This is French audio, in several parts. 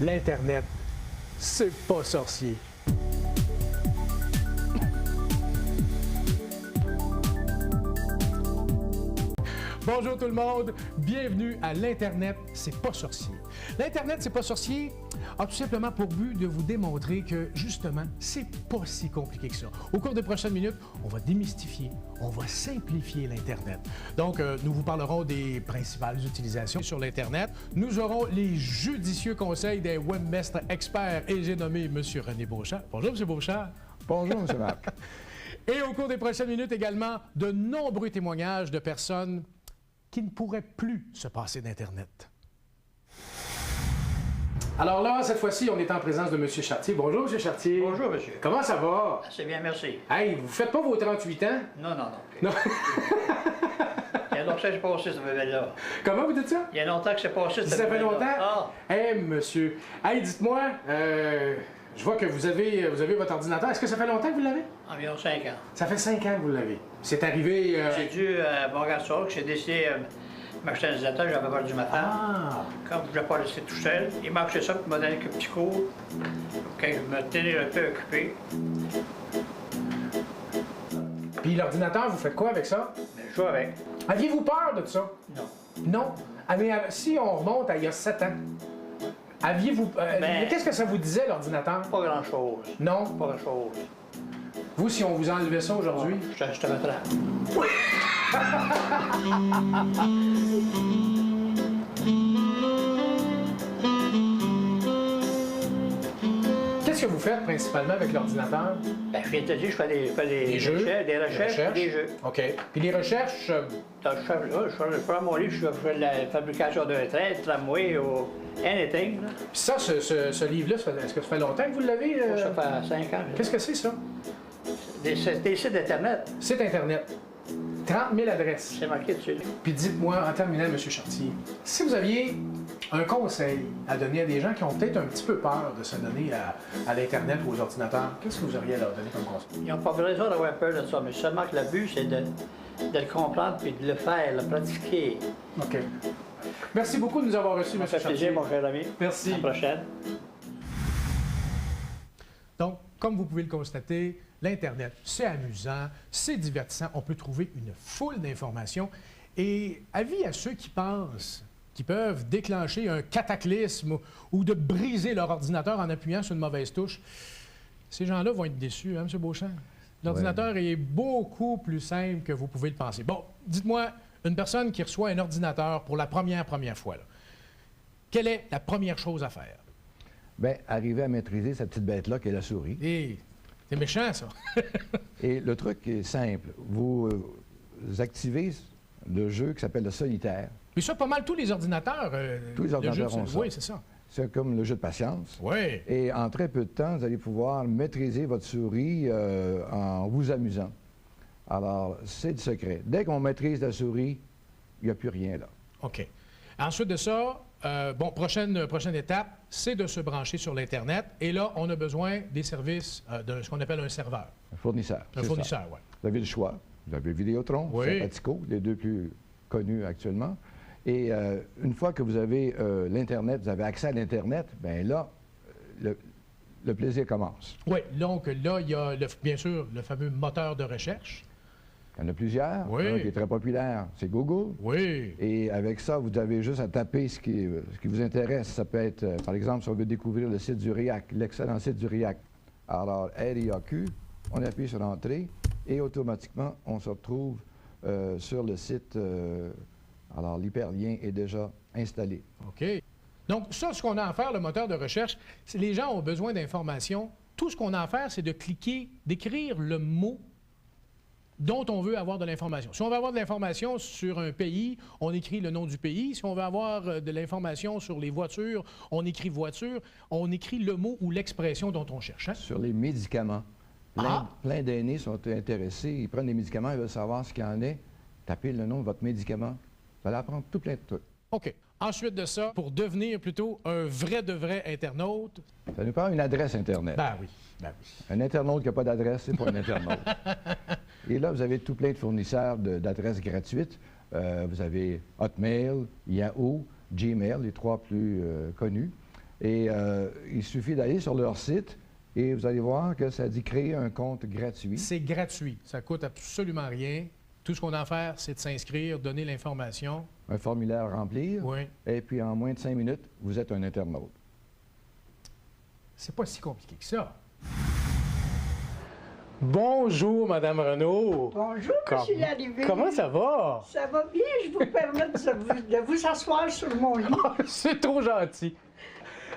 L'Internet, c'est pas sorcier. Bonjour tout le monde, bienvenue à l'Internet, c'est pas sorcier. L'Internet, c'est pas sorcier a tout simplement pour but de vous démontrer que, justement, c'est pas si compliqué que ça. Au cours des prochaines minutes, on va démystifier, on va simplifier l'Internet. Donc, nous vous parlerons des principales utilisations sur l'Internet. Nous aurons les judicieux conseils des webmestres experts et j'ai nommé M. René Beauchamp. Bonjour, M. Beauchamp. Bonjour, M. Marc. Et au cours des prochaines minutes également, de nombreux témoignages de personnes qui ne pourraient plus se passer d'Internet. Alors là, cette fois-ci, on est en présence de M. Chartier. Bonjour, M. Chartier. Bonjour, monsieur. Comment ça va? C'est bien, merci. Hey, vous faites pas vos 38 ans? Non. Non. Il y a longtemps que c'est passé, cette nouvelle-là. Comment vous dites ça? Il y a longtemps que c'est passé, cette Ça fait nouvelle-là. longtemps? Ah, Hey, monsieur. Hey, dites-moi, je vois que vous avez votre ordinateur. Est-ce que ça fait longtemps que vous l'avez? environ 5 ans. Ça fait 5 ans que vous l'avez. C'est arrivé... J'ai dû, bon garçon, que j'ai décidé de m'acheter un ordinateur, j'avais perdu ma femme. Ah! Comme je ne voulais pas laisser tout seul, il m'a acheté ça pour me donner quelques petits cours, quand je me tenais un peu occupé. Puis l'ordinateur, vous faites quoi avec ça? Mais je joue avec. Aviez-vous peur de ça? Non. Non. Ah, mais si on remonte à il y a 7 ans, aviez-vous... qu'est-ce que ça vous disait, l'ordinateur? Pas grand-chose. Non? Pas grand-chose. Vous, si on vous enlevait ça aujourd'hui? Je te mettrais. Qu'est-ce que vous faites principalement avec l'ordinateur? Ben, je viens de te dire, je fais des jeux? recherches et des jeux. OK. Puis les recherches... Je prends mon livre, je fais de la fabrication d'un train, de tramway ou anything. Là. Puis ça, ce livre-là, est-ce que ça fait longtemps que vous l'avez? Ça fait 5 ans. Qu'est-ce que c'est, ça? Des sites d'Internet. Site Internet. 30 000 adresses. C'est marqué dessus. Puis dites-moi, en terminant, M. Chartier, si vous aviez un conseil à donner à des gens qui ont peut-être un petit peu peur de se donner à l'Internet ou aux ordinateurs, qu'est-ce que vous auriez à leur donner comme conseil? Ils n'ont pas besoin d'avoir peur de ça, mais seulement que le but, c'est de le comprendre puis de le faire, le pratiquer. OK. Merci beaucoup de nous avoir reçus, M. Ça fait Chartier. plaisir, mon cher ami. Merci. À la prochaine. Donc, comme vous pouvez le constater, l'Internet, c'est amusant, c'est divertissant, on peut trouver une foule d'informations. Et avis à ceux qui pensent qu'ils peuvent déclencher un cataclysme ou de briser leur ordinateur en appuyant sur une mauvaise touche, ces gens-là vont être déçus, hein, M. Beauchamp? L'ordinateur est beaucoup plus simple que vous pouvez le penser. Bon, dites-moi, une personne qui reçoit un ordinateur pour la première fois, là, quelle est la première chose à faire? Bien, arriver à maîtriser cette petite bête-là qui est la souris. Et c'est méchant, ça. Et le truc est simple. Vous activez le jeu qui s'appelle le solitaire. Mais ça, pas mal tous les ordinateurs. Tous les ordinateurs ont ça. Oui, c'est ça. C'est comme le jeu de patience. Oui. Et en très peu de temps, vous allez pouvoir maîtriser votre souris en vous amusant. Alors, c'est le secret. Dès qu'on maîtrise la souris, il n'y a plus rien là. OK. Ensuite de ça, prochaine étape, c'est de se brancher sur l'Internet. Et là, on a besoin des services de ce qu'on appelle un serveur. Un fournisseur. Un fournisseur, oui. Vous avez le choix. Vous avez Vidéotron, Sympatico, les deux plus connus actuellement. Et une fois que vous avez l'Internet, vous avez accès à l'Internet, bien là, le plaisir commence. Oui, donc là, il y a bien sûr le fameux moteur de recherche. Il y en a plusieurs. Oui. Un qui est très populaire, c'est Google. Oui. Et avec ça, vous avez juste à taper ce qui vous intéresse. Ça peut être, par exemple, si on veut découvrir le site du RIAC, l'excellent site du RIAC. Alors, RIAQ, on appuie sur Entrée et automatiquement, on se retrouve sur le site. Alors, l'hyperlien est déjà installé. OK. Donc, ça, ce qu'on a à faire, le moteur de recherche, c'est les gens ont besoin d'informations. Tout ce qu'on a à faire, c'est de cliquer, d'écrire le mot dont on veut avoir de l'information. Si on veut avoir de l'information sur un pays, on écrit le nom du pays. Si on veut avoir de l'information sur les voitures, on écrit voiture. On écrit le mot ou l'expression dont on cherche. Hein? Sur les médicaments. Plein d'aînés sont intéressés. Ils prennent des médicaments, ils veulent savoir ce qu'il y en est. Tapez le nom de votre médicament. Vous allez apprendre tout plein de trucs. OK. Ensuite de ça, pour devenir plutôt un vrai de vrai internaute... Ça nous prend une adresse Internet. Ben oui, ben oui. Un internaute qui n'a pas d'adresse, c'est pas un internaute. Et là, vous avez tout plein de fournisseurs d'adresses gratuites. Vous avez Hotmail, Yahoo, Gmail, les 3 plus connus. Et il suffit d'aller sur leur site et vous allez voir que ça dit créer un compte gratuit. C'est gratuit. Ça ne coûte absolument rien. Tout ce qu'on a à faire, c'est de s'inscrire, donner l'information. Un formulaire à remplir. Oui. Et puis, en moins de 5 minutes, vous êtes un internaute. C'est pas si compliqué que ça. Bonjour, Madame Renaud. Bonjour, M. Larrivée. Comment ça va? Ça va bien, je vous permets de vous asseoir sur mon lit. C'est trop gentil.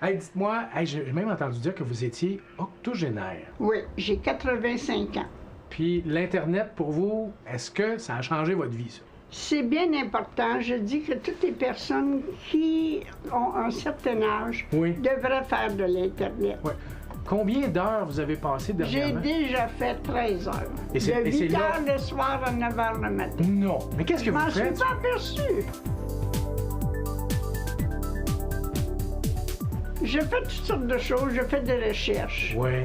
Hey, dites-moi, j'ai même entendu dire que vous étiez octogénaire. Oui, j'ai 85 ans. Puis l'Internet, pour vous, est-ce que ça a changé votre vie, ça? C'est bien important. Je dis que toutes les personnes qui ont un certain âge devraient faire de l'Internet. Oui. Combien d'heures vous avez passé J'ai dernièrement? déjà fait 13 heures. Et c'est- de et c'est 8 là- heures le soir à 9 heures le matin. Non. Mais qu'est-ce que Je m'en vous suis faites? pas aperçue. Je fais toutes sortes de choses. Je fais des recherches. Oui.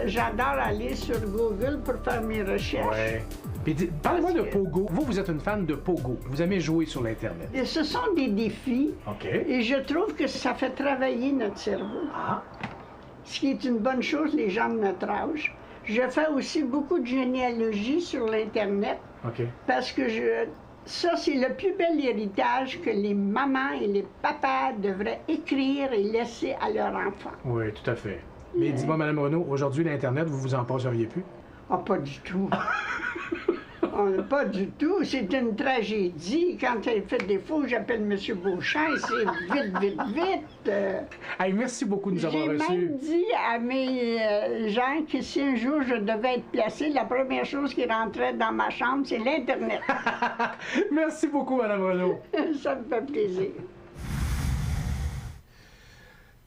J'adore aller sur Google pour faire mes recherches. Oui. Puis parlez-moi de Parce que- Pogo. Vous êtes une fan de Pogo. Vous aimez jouer sur l'Internet. Et ce sont des défis OK. et je trouve que ça fait travailler notre cerveau. Ah. Ce qui est une bonne chose, les gens de notre âge. Je fais aussi beaucoup de généalogie sur l'Internet OK. parce que ça, c'est le plus bel héritage que les mamans et les papas devraient écrire et laisser à leurs enfants. Oui, tout à fait. Mais dis-moi, Mme Renaud, aujourd'hui, l'Internet, vous vous en passeriez plus? Ah, pas du tout. Pas du tout. C'est une tragédie. Quand elle fait défaut, j'appelle M. Beauchamp et c'est vite, vite, vite. Hey, merci beaucoup de nous avoir J'ai reçus. même dit à mes gens que si un jour je devais être placée, la première chose qui rentrait dans ma chambre, c'est l'Internet. Merci beaucoup, Mme Renaud. Ça me fait plaisir.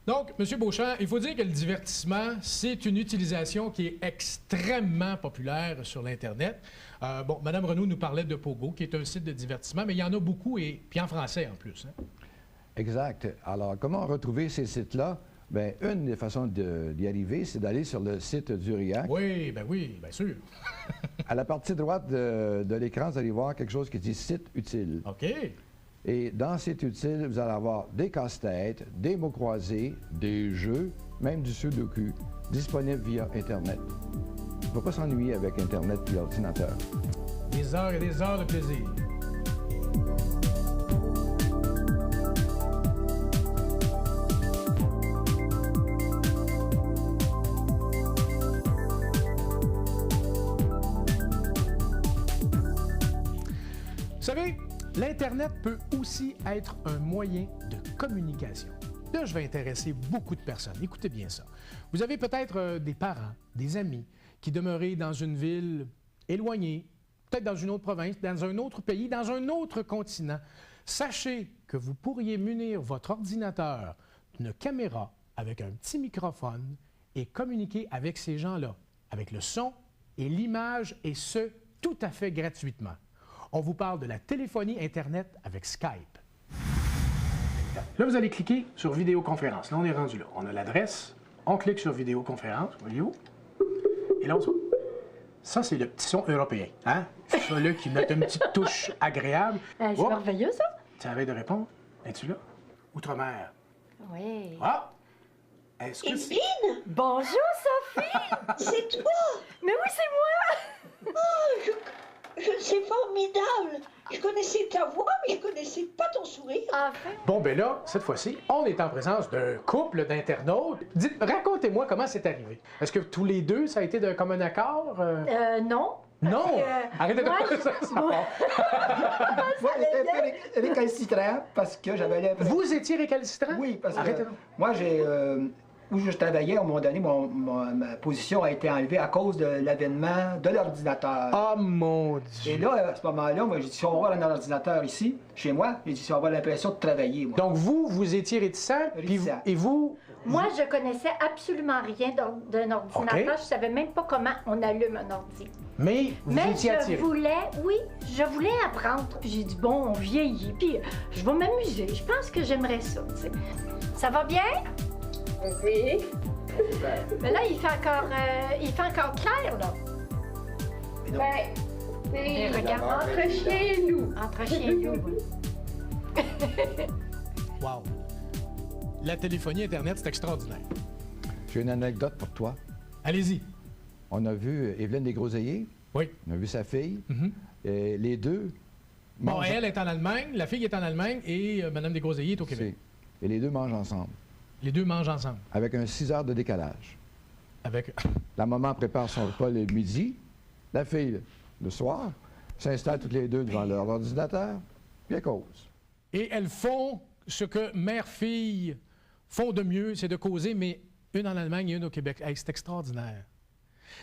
Donc, M. Beauchamp, il faut dire que le divertissement, c'est une utilisation qui est extrêmement populaire sur l'Internet. Bon, Mme Renaud nous parlait de Pogo, qui est un site de divertissement, mais il y en a beaucoup, et puis en français en plus. Hein? Exact. Alors, comment retrouver ces sites-là? Bien, une des façons d'y arriver, c'est d'aller sur le site d'URIAC. Oui, bien sûr. À la partie droite de l'écran, vous allez voir quelque chose qui dit « Site utile ». OK. Et dans Site utile, vous allez avoir des casse-têtes, des mots croisés, des jeux, même du sudoku, disponibles via Internet. Il ne faut pas s'ennuyer avec Internet et l'ordinateur. Des heures et des heures de plaisir. Vous savez, l'Internet peut aussi être un moyen de communication. Là, je vais intéresser beaucoup de personnes. Écoutez bien ça. Vous avez peut-être des parents, des amis qui demeurent dans une ville éloignée, peut-être dans une autre province, dans un autre pays, dans un autre continent. Sachez que vous pourriez munir votre ordinateur d'une caméra avec un petit microphone et communiquer avec ces gens-là, avec le son et l'image, et ce, tout à fait gratuitement. On vous parle de la téléphonie Internet avec Skype. Là, vous allez cliquer sur vidéoconférence. Là, on est rendu là. On a l'adresse. On clique sur vidéoconférence. Voyez-vous? Et là, on se... Ça, c'est le petit son européen. Hein? Ça, là, qui met une petite touche agréable. C'est Oh! merveilleux, ça? Tu avais de répondre? Es-tu là? Outre-mer. Oui. Ah! Est-ce que c'est... Edwin, Bonjour, Sophie! c'est toi! Mais oui, c'est moi! Oh, c'est formidable! Je connaissais ta voix, mais je connaissais pas ton sourire. Enfin. Bon, ben là, cette fois-ci, on est en présence d'un couple d'internautes. Racontez-moi comment c'est arrivé. Est-ce que tous les deux, ça a été d'un commun accord? Non. Non! Arrêtez de moi, faire ça, ça part. Moi, j'étais un peu récalcitrant parce que j'avais l'impression... Vous étiez récalcitrant? Oui, parce que Arrêtez donc. moi, où je travaillais, à un moment donné, ma position a été enlevée à cause de l'avènement de l'ordinateur. Ah, mon Dieu! Et là, à ce moment-là, moi, j'ai dit, si on va voir un ordinateur ici, chez moi, j'ai dit, si on va avoir l'impression de travailler, moi. Donc, vous étiez réticent, puis Réticent. et vous... Moi, je connaissais absolument rien d'un ordinateur. OK. Je savais même pas comment on allume un ordi. Mais vous Mais étiez je attiré. je voulais apprendre. Puis j'ai dit, bon, on vieillit, puis je vais m'amuser. Je pense que j'aimerais ça, tu sais. Ça va bien? Oui. Mais là, il fait encore clair, là. Ben, Mais regarde, entre chez nous. entre chez nous. Wow! La téléphonie Internet, c'est extraordinaire. J'ai une anecdote pour toi. Allez-y. On a vu Evelyne Desgroseilliers. Oui. On a vu sa fille. Mhm. Et les deux... Bon, mangent- elle est en Allemagne, la fille est en Allemagne et Mme Desgroseilliers est au Québec. Et les deux mangent ensemble, Les deux mangent ensemble. avec un 6 heures de décalage. Avec... La maman prépare son repas le midi, la fille le soir, s'installent toutes les deux devant leur ordinateur, puis elles causent. Et elles font ce que mère-fille font de mieux, c'est de causer, mais une en Allemagne et une au Québec. Hey, c'est extraordinaire.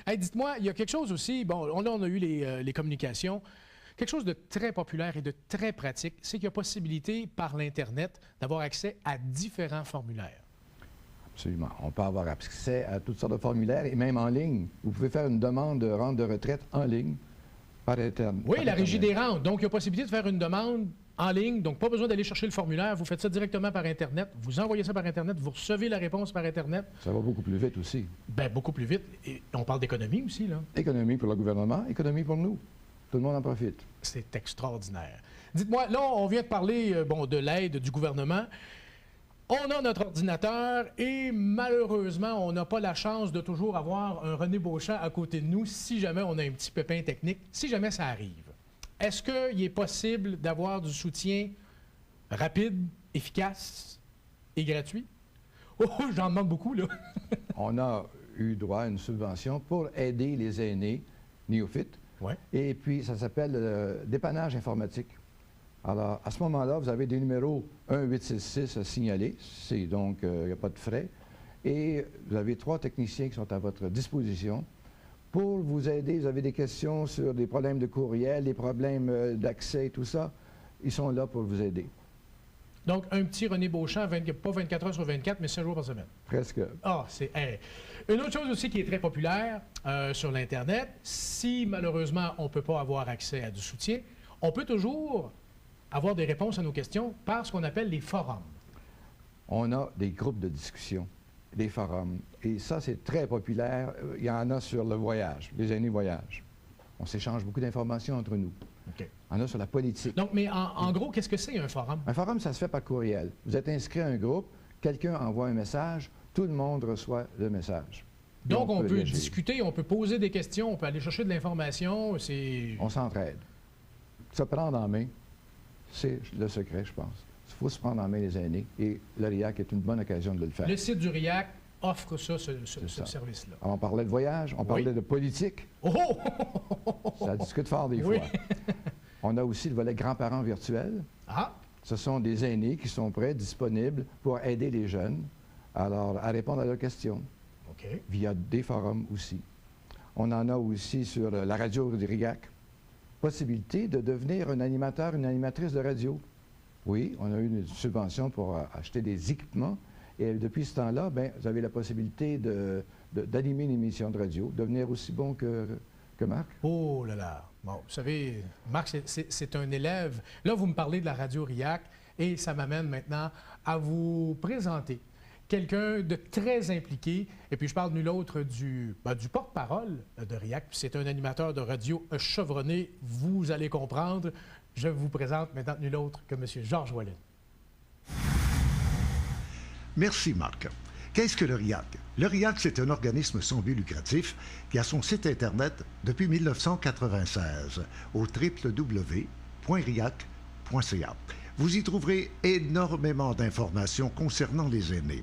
Hey, dites-moi, il y a quelque chose aussi, bon, là, on a eu les communications. Quelque chose de très populaire et de très pratique, c'est qu'il y a possibilité, par l'Internet, d'avoir accès à différents formulaires. Absolument. On peut avoir accès à toutes sortes de formulaires et même en ligne. Vous pouvez faire une demande de rente de retraite en ligne par Internet. Oui, la Régie des rentes. Donc, il y a possibilité de faire une demande en ligne. Donc, pas besoin d'aller chercher le formulaire. Vous faites ça directement par Internet. Vous envoyez ça par Internet. Vous recevez la réponse par Internet. Ça va beaucoup plus vite aussi. Bien, beaucoup plus vite. Et on parle d'économie aussi, là. Économie pour le gouvernement, économie pour nous. Tout le monde en profite. C'est extraordinaire. Dites-moi, là, on vient de parler de l'aide du gouvernement. On a notre ordinateur et malheureusement, on n'a pas la chance de toujours avoir un René Beauchamp à côté de nous si jamais on a un petit pépin technique, si jamais ça arrive. Est-ce qu'il est possible d'avoir du soutien rapide, efficace et gratuit? Oh, j'en demande beaucoup, là. On a eu droit à une subvention pour aider les aînés néophytes. Ouais. Et puis, ça s'appelle dépannage informatique. Alors, à ce moment-là, vous avez des numéros 1-866 à signaler. C'est donc, il n'y a pas de frais. Et vous avez 3 techniciens qui sont à votre disposition pour vous aider. Vous avez des questions sur des problèmes de courriel, des problèmes d'accès et tout ça. Ils sont là pour vous aider. Donc, un petit René Beauchamp, pas 24 heures sur 24, mais 7 jours par semaine. Presque. Ah, c'est... Hey. Une autre chose aussi qui est très populaire sur l'Internet, si malheureusement on ne peut pas avoir accès à du soutien, on peut toujours avoir des réponses à nos questions par ce qu'on appelle les forums. On a des groupes de discussion, des forums. Et ça, c'est très populaire. Il y en a sur le voyage, les aînés voyagent. On s'échange beaucoup d'informations entre nous. OK. On a sur la politique. Donc, mais en gros, qu'est-ce que c'est un forum? Un forum, ça se fait par courriel. Vous êtes inscrit à un groupe, quelqu'un envoie un message, tout le monde reçoit le message. Et Donc, on peut réagir. discuter, on peut poser des questions, on peut aller chercher de l'information, c'est... On s'entraide. Se prendre en main, c'est le secret, je pense. Il faut se prendre en main les aînés et le RIAC est une bonne occasion de le faire. Le site du RIAC offre ça, ce ça. service-là. Alors, on parlait de voyage, on parlait de politique. Oh! Ça discute fort des Oui. fois. On a aussi le volet grands-parents virtuels. Ah! Ce sont des aînés qui sont prêts, disponibles pour aider les jeunes alors, à répondre à leurs questions OK. via des forums aussi. On en a aussi sur la radio du RIAC. Possibilité de devenir un animateur, une animatrice de radio. Oui, on a eu une subvention pour acheter des équipements. Et depuis ce temps-là, ben, vous avez la possibilité d'animer une émission de radio, devenir aussi bon que Marc. Oh là là! Bon, vous savez, Marc, c'est un élève. Là, vous me parlez de la radio RIAC et ça m'amène maintenant à vous présenter quelqu'un de très impliqué. Et puis, je parle nul autre du porte-parole de RIAC. C'est un animateur de radio chevronné. Vous allez comprendre. Je vous présente maintenant nul autre que M. Georges Wallin. Merci, Marc. Qu'est-ce que le RIAC? Le RIAC, c'est un organisme sans but lucratif qui a son site Internet depuis 1996 au www.riac.ca. Vous y trouverez énormément d'informations concernant les aînés.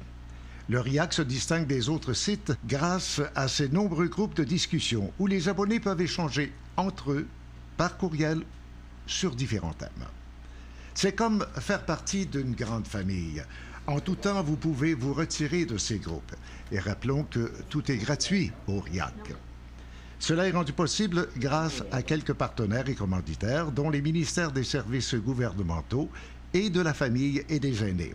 Le RIAC se distingue des autres sites grâce à ses nombreux groupes de discussion où les abonnés peuvent échanger entre eux par courriel sur différents thèmes. C'est comme faire partie d'une grande famille. En tout temps, vous pouvez vous retirer de ces groupes. Et rappelons que tout est gratuit au RIAC. Cela est rendu possible grâce à quelques partenaires et commanditaires, dont les ministères des services gouvernementaux et de la famille et des aînés.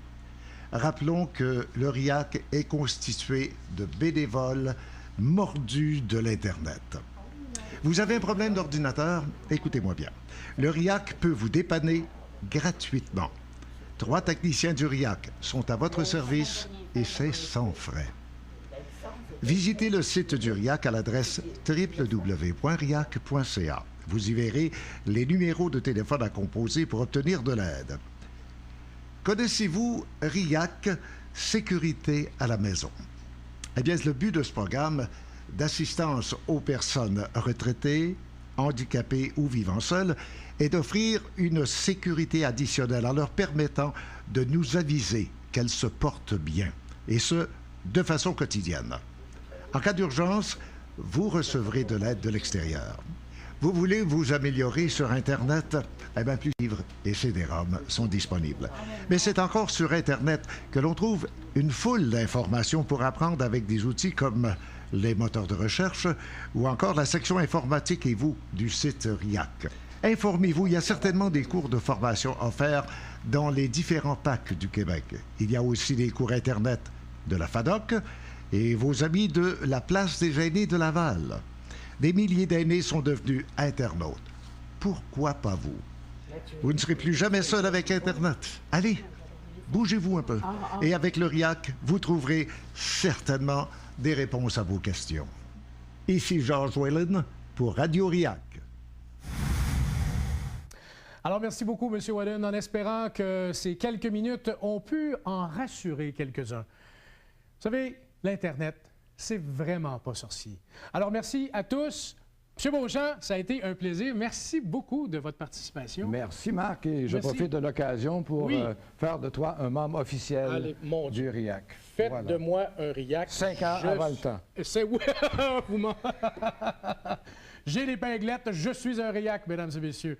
Rappelons que le RIAC est constitué de bénévoles mordus de l'Internet. Vous avez un problème d'ordinateur? Écoutez-moi bien. Le RIAC peut vous dépanner gratuitement. 3 techniciens du RIAC sont à votre service et c'est sans frais. Visitez le site du RIAC à l'adresse Connaissez-vous RIAC, Sécurité à la maison? Eh bien, le but de ce programme d'assistance aux personnes retraitées, handicapées ou vivant seules est d'offrir une sécurité additionnelle en leur permettant de nous aviser qu'elles se portent bien, et ce, de façon quotidienne. En cas d'urgence, vous recevrez de l'aide de l'extérieur. Vous voulez vous améliorer sur Internet? Eh bien, plus livres et CD-ROM sont disponibles. Mais c'est encore sur Internet que l'on trouve une foule d'informations pour apprendre avec des outils comme les moteurs de recherche ou encore la section informatique et vous du site RIAC. Informez-vous, il y a certainement des cours de formation offerts dans les différents PAC du Québec. Il y a aussi des cours Internet de la FADOC et vos amis de la Place des aînés de Laval. Des milliers d'aînés sont devenus internautes. Pourquoi pas vous? Vous ne serez plus jamais seul avec Internet. Allez, bougez-vous un peu. Et avec le RIAC, vous trouverez certainement des réponses à vos questions. Ici Georges Whalen pour Radio RIAC. Alors, merci beaucoup, M. Whalen, en espérant que ces quelques minutes ont pu en rassurer quelques-uns. Vous savez, l'Internet, c'est vraiment pas sorcier. Alors, merci à tous. M. Beauchamp, ça a été un plaisir. Merci beaucoup de votre participation. Merci, Marc, et je profite de l'occasion pour faire de toi un membre officiel du RIAC. Faites de moi un RIAC. 5 ans avant le temps. C'est J'ai l'épinglette, je suis un RIAC, mesdames et messieurs.